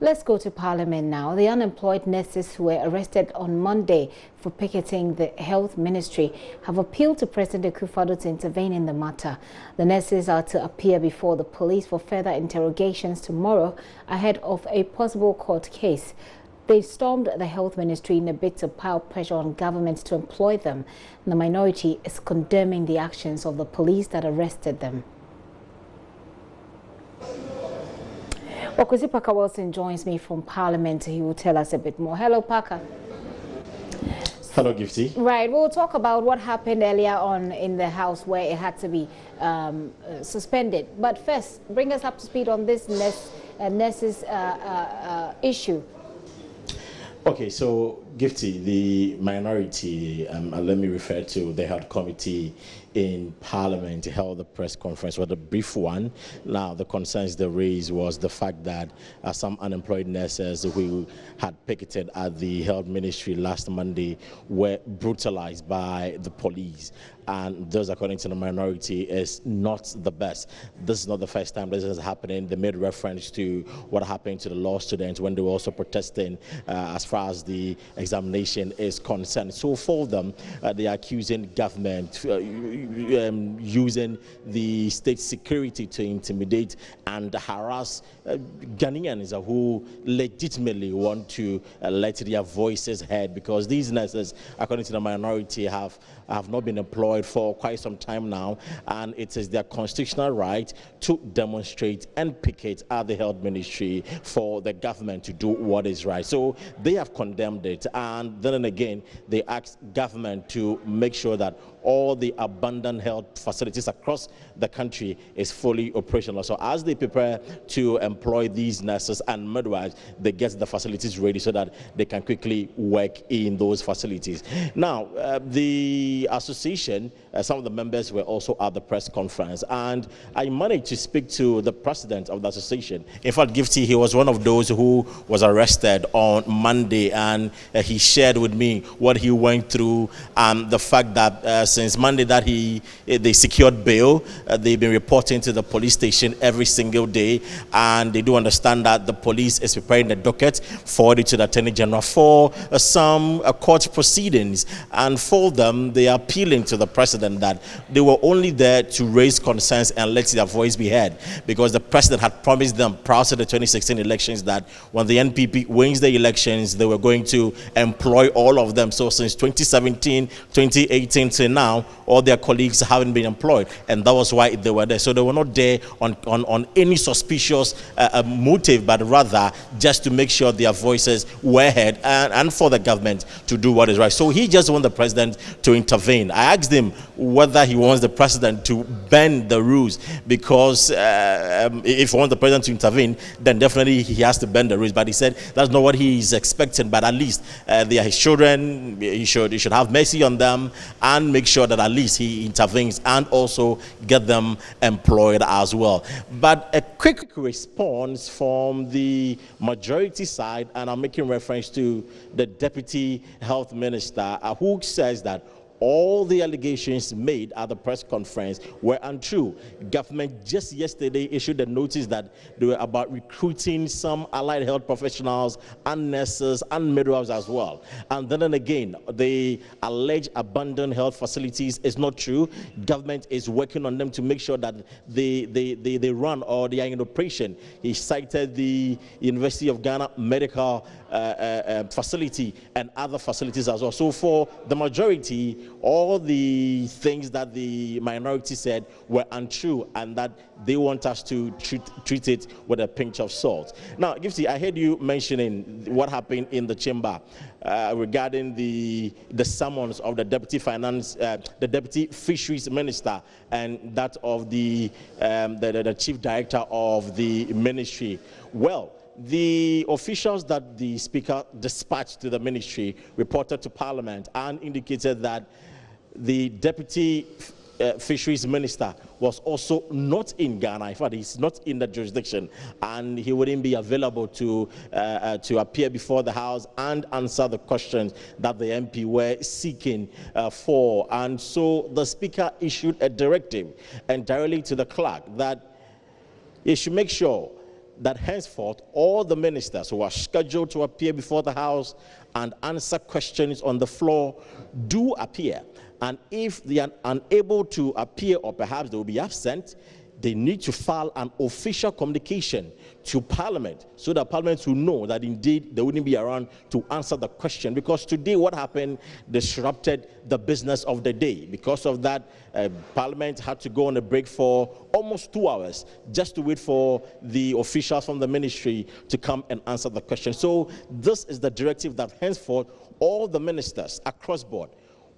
Let's go to Parliament now. The unemployed nurses who were arrested on Monday for picketing the Health Ministry have appealed to President Akufo-Addo to intervene in the matter. The nurses are to appear before the police for further interrogations tomorrow ahead of a possible court case. They stormed the Health Ministry in a bid to pile pressure on government to employ them. The minority is condemning the actions of the police that arrested them. Okwesi Parker Wilson joins me from Parliament. He will tell us a bit more. Hello, Parker. Hello, Gifty. Right, we'll talk about what happened earlier on in the House where it had to be suspended. But first, bring us up to speed on this nurses issue. Okay, so Gifty, the minority, let me refer to the Health Committee in Parliament held the press conference, was a brief one. Now, the concerns they raised was the fact that some unemployed nurses who had picketed at the Health Ministry last Monday were brutalized by the police. And those, according to the minority, is not the best. This is not the first time this is happening. They made reference to what happened to the law students when they were also protesting as far as the examination is concerned. So for them, they are accusing government using the state security to intimidate and harass Ghanaians who legitimately want to let their voices heard, because these nurses, according to the minority, have not been employed for quite some time now, and it is their constitutional right to demonstrate and picket at the Health Ministry for the government to do what is right. So they have condemned it, and then again they asked government to make sure that all the abundant health facilities across the country is fully operational. So as they prepare to employ these nurses and midwives, they get the facilities ready so that they can quickly work in those facilities. Now, the association, some of the members were also at the press conference, and I managed to speak to the president of the association. In fact, Gifty, he was one of those who was arrested on Monday, and he shared with me what he went through and the fact that since Monday that they secured bail, they've been reporting to the police station every single day, and they do understand that the police is preparing the docket forwarded to the Attorney General for some court proceedings. And for them, they are appealing to the president that they were only there to raise concerns and let their voice be heard, because the president had promised them prior to the 2016 elections that when the NPP wins the elections, they were going to employ all of them. So since 2017, 2018 to now, all their colleagues haven't been employed, and that was why they were there. So they were not there on any suspicious motive, but rather just to make sure their voices were heard and for the government to do what is right. So he just wants the president to intervene. I asked him whether he wants the president to bend the rules, because if he wants the president to intervene, then definitely he has to bend the rules. But he said that's not what he is expecting, but at least they are his children. He should have mercy on them and make sure that at least he intervenes and also get them employed as well. But a quick response from the majority side, and I'm making reference to the Deputy Health Minister, who says that all the allegations made at the press conference were untrue. Government just yesterday issued a notice that they were about recruiting some allied health professionals and nurses and midwives as well. And then again, the alleged abandoned health facilities is not true. Government is working on them to make sure that they run or they are in operation. He cited the University of Ghana medical facility and other facilities as well. So for the majority, all the things that the minority said were untrue, and that they want us to treat it with a pinch of salt. Now, Gifty, I heard you mentioning what happened in the chamber regarding the summons of the deputy fisheries minister and that of the chief director of the ministry. Well, the officials that the speaker dispatched to the ministry reported to Parliament and indicated that the deputy fisheries minister was also not in Ghana. In fact, he's not in the jurisdiction, and he wouldn't be available to appear before the House and answer the questions that the MP were seeking for. And so the speaker issued a directive entirely to the clerk that he should make sure that henceforth all the ministers who are scheduled to appear before the House and answer questions on the floor do appear. And if they are unable to appear, or perhaps they will be absent, they need to file an official communication to Parliament so that Parliament will know that indeed they wouldn't be around to answer the question. Because today what happened disrupted the business of the day. Because of that, Parliament had to go on a break for almost 2 hours just to wait for the officials from the ministry to come and answer the question. So this is the directive that henceforth all the ministers across board,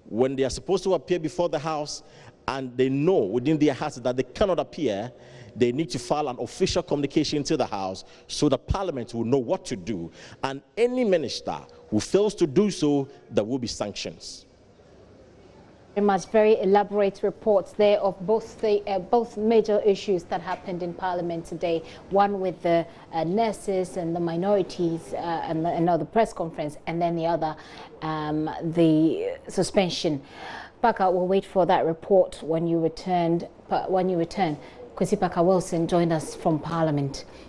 when they are supposed to appear before the House and they know within their hearts that they cannot appear, they need to file an official communication to the House so the Parliament will know what to do. And any minister who fails to do so, there will be sanctions. Very much, very elaborate reports there of both major issues that happened in Parliament today. One with the nurses and the minorities and the press conference, and then the other, the suspension. Paka, we'll wait for that report when you return. Kwesi Paka Wilson joined us from Parliament.